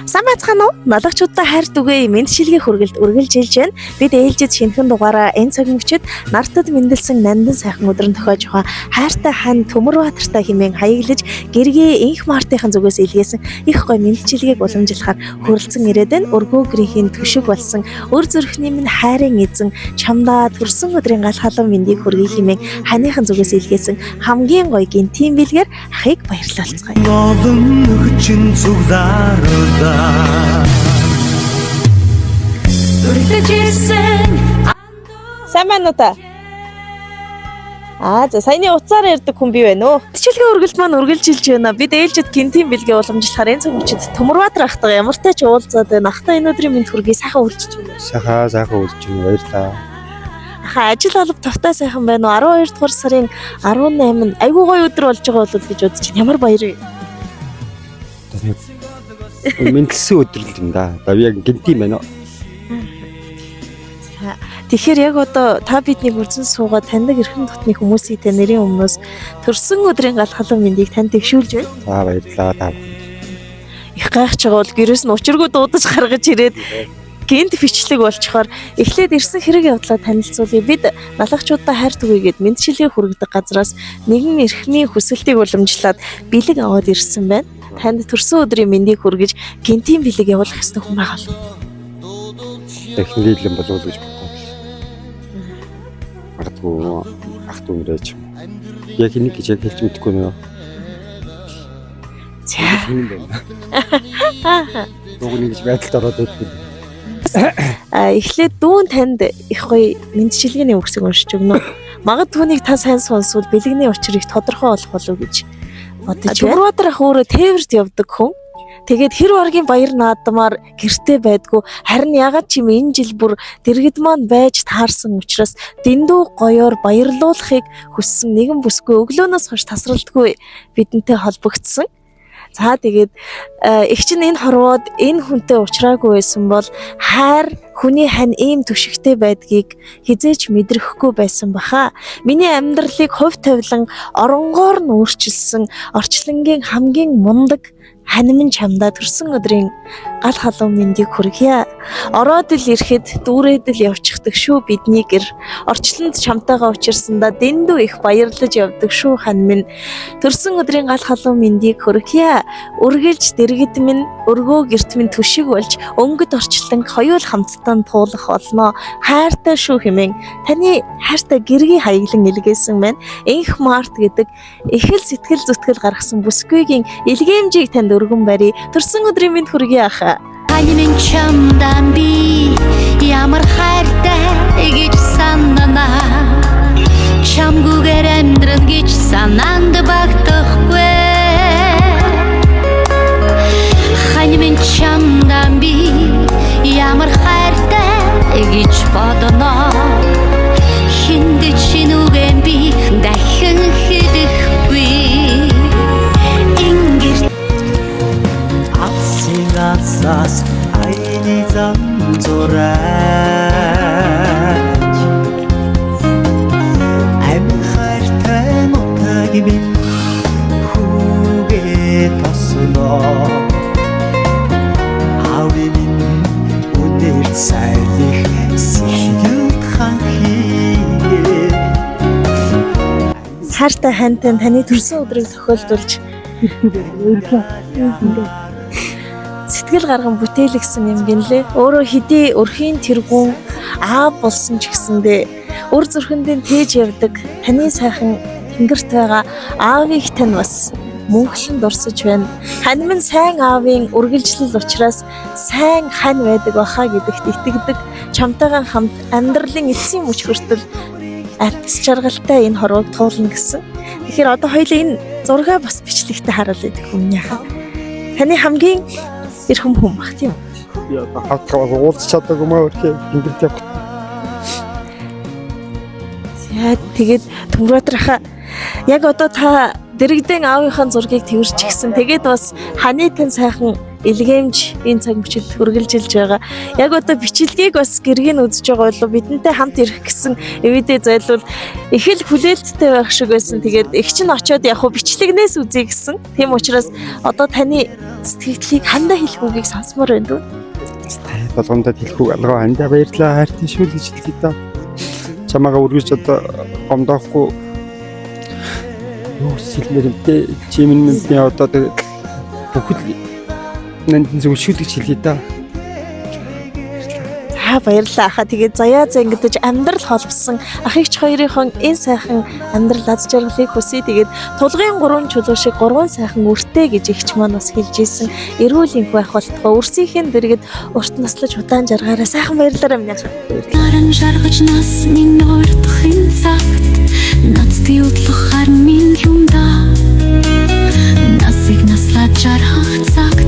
Сайн байцгаана уу? Ноологчуудаа хайр түгэе мэдчилгээ хүргэлт үргэлжилж байна. Бид ээлжид шинэхэн дугаараа энэ цагийн өчид нартад мэндэлсэн нандин сайхан өдрөн тохиож байгаа хайртай хань Төмөрбаатартай хэмээн хаяглаж гэргээ инх мартынхан зүгээс илгээсэн их гой мэдчилгээг уламжлахаар хүрэлцэн ирээд байна. Өргөө гэрийн төшөг болсон өр зүрхний минь хайрын эзэн чамдаа төрсөн өдрийн гал халуун мэндийг хүргэе хэмээн ханыхан зүгээс илгээсэн хамгийн гоё гинтийн бэлгээр ахыг баярлалцгаая. Сайн байна уу та? За саяны уцаар ярьдаг хүн бий байна уу? Мэдчилгээ үргэлт маань үргэлжилж байна. Бид ээлжид гинтийн бэлгээ уламжлахаар энэ цагт Төмөрбаатар ахтайгаа ямар тач уулзаад байна. Ахтай энэ өдрийн мэнд хүргэе сайхан үргэлжиж байна. Сайхан үргэлжиж байна. Баярлалаа. Ажил алба тавтай сайхан байна уу? 12 дугаар сарын 18-нд айгүй гоё өдөр болж байгаа болов гэж бодож байна. Ямар баяр вэ? Мэндэлсэн өдөр л юм да. Яг гинтийн байна уу? Тэгэхээр яг одоо та биднийг үрзэн суугаад таньдаг эрхэм дотны хүмүүсийн нэрийн өмнөөс төрсөн өдрийн гал халуун мэндийг танд тэгшүүлж байна. За баярлалаа та. Их гайхаж байгаа бол гэрээс нь учиргүй дуудаж гаргаж ирээд гинт бичлэг болчихоор эхлээд ирсэн хэрэг явдлаа танилцуулъя. Бид налагчуудаа хайр түгээгээд мэдчилгээ хүргэдэг газраас нэгэн эрхмийн хүсэлтийг уламжлаад бэлэг аваад ирсэн байна. Танд төрсөн өдрийн мэндийг хүргэж гинтийн бэлэг явуулах ёстой хүн байгаа л. Техникийн болов уу гэж бодлоо. Магадгүй ах トゥ нэрэж. Яг энийг гэж яг хэлж мэдэхгүй нөө. За. Дууны гэж байдалд ороод байдаг. Эхлээд дүүн танд их гоё мэдчилгээний үгсийг уншиж өгнө. Магадгүй нэг та сайн сонсвол бэлэгний учрыг тодорхой олох болов гэж бодож байна. Төмөрбаатар ах өөрөө тээвэрт явдаг хүн. Тэгээд хэр баргийн баяр наадмаар гэртээ байдгүй. Харин ягаад ч юм энэ жил бүр дэргэд маань байж таарсан учраас дэндүү гоёор баярлуулахыг хүссэн нэгэн бүсгүй өглөөнөөс хойш тасралтгүй бидэнтэй холбогдсон. За тэгээд эгч нь энэ хорвоод энэ хүнтэй уулзраагүй байсан бол хайр хүний хань ийм түшигтэй байдгийг хизээч мэдрэхгүй байсан баха. Миний амьдралыг хувь тавилан оронгоор нь өөрчилсөн орчлонгийн хамгийн мундаг ханимын чамдаа төрсөн өдрийн гал халуун мэндийг хүргье. Ороод л ирэхэд дүүрээд л явчихдаг шүү бидний гэр. Орчлонд чамтайгаа учирсандаа дэндүү их баярлаж явдаг шүү хан минь. Төрсөн өдрийн гал халуун мэндийг хүргье. Үргэлж дэргэд минь өргөө гэрт минь түшиг болж өнгөд орчлон хоёул хамтдаа туулах болно. Хайртай шүү хэмээн таны хайртай гэргийн хаяглан илгээсэн байна. Инх март гэдэг их л сэтгэл зүтгэл гаргасан бүсгүйгийн илгээмжийг танд өргөн барий. Төрсөн өдрийн мэнд хүргье ах. Ханимын чамдан би ямар хайртай гэж санана. Чамгүйгээр амьдран гэж санаанд багтахгүй. Ханимын чамдан би ямар хайртай гэж бодно. Хинд чинүгэн би дахин хэдэхгүй. Асаас айны замзураач ам хайртай нутаг минь хүүгээ тосноо аавын үнээр сайлих сэлгүүд ханхие. Хайртай хантай таны төрсөн өдрийг тохиолдуулж сэтгэл гарган бүтээл гэсэн юм гинлээ. Өөрөө хэдий өрхийн тэргүүн аав болсон ч гэсэндээ өр зүрхэндээ тээж явдаг таны сайхан тэнгэрт байгаа аавыг тань бас мөнхлөн дурсаж байна. Хань минь сайн аавын үргэлжлэл учраас сайн хань байдаг баха гэдэгт итгэдэг. Чамтайгаа хамт амьдралын эцсийн мөч хүртэл арц жаргалтай энэ хорвог туулна гэсэн. Тэгэхээр одоо хоёул энэ зургаа бас бичлэгтээ харуулъя гэх юм яа. Таны хамгийн эрхэм хүн баг тийм үү? Яа хавтгаа уулзч чадаагүй маа өрхөө тэнгэрт явах. За тэгээд Төмөрбаатар ах яг одоо та дэрэгдэн аавынхаа зургийг тэрч гисэн. Тэгээд бас ханы тань сайхан илгээмж энэ цаг мөчид үргэлжилж байгаа. Яг одоо бичлэгийг бас гэргийн үзэж байгаа болов бидэнтэй хамт ирэх гэсэн эвидээ зайлвал их л хүлээлттэй байх шиг байсан. Тэгээд их ч нь очиод яг хуу бичлэгнээс үзье гэсэн. Тийм учраас одоо таны сэтгэлдлийг хандаа хэлэх үгийг сонсомоор байна дүү. Болгоомдод хэлэхгүй алгаа хандаа баярлаа хайртай шүү гэж хэлье да. Чамаага үргэлж одоо гомдоохгүй юу сэлмэр юмтэй чимэн би одоо бүгд нандин зөвшөөрөлж хэлье да. За баярлалаа хаа. Тэгээд заяа зангидж амьдрал холбосон ах эгч хоёрынхон энэ сайхан амьдрал аз жаргалыг хүсье. Тэгээд тулгын 3 чулуу шиг 3 сайхан үртэй гэж эгч маань бас хэлж ийсэн. Эрүүл энх байх болтгоо үрсийнхэн дэргэд урт наслаж удаан жаргаараа сайхан баярлалаа минь яах. Наран жаргаж нас минь урдахын цагт нацдын удлах хар минь юмда насыг наслаад жаргах цагт